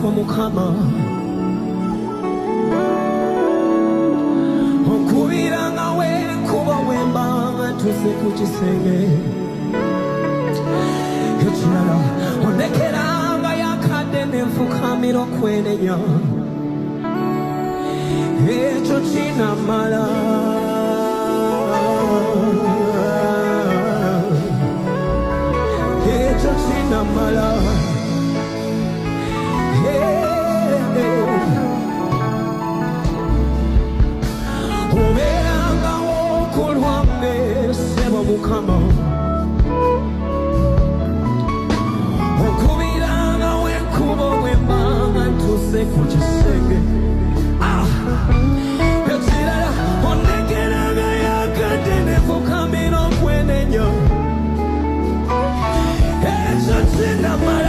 sebo mukama okubira ngawe kuba wembanga tuse kukisenge ekirala onekeranga yakadde nenfukamira okwenenya ekyo kinamala ekyo kinamala obeeranga okulwange sebo mukama okubiranga wenkuba wembanga ntuse ku kisenge ekirala onekeranga yakadde nefukamira okwenenya ekyo kinamala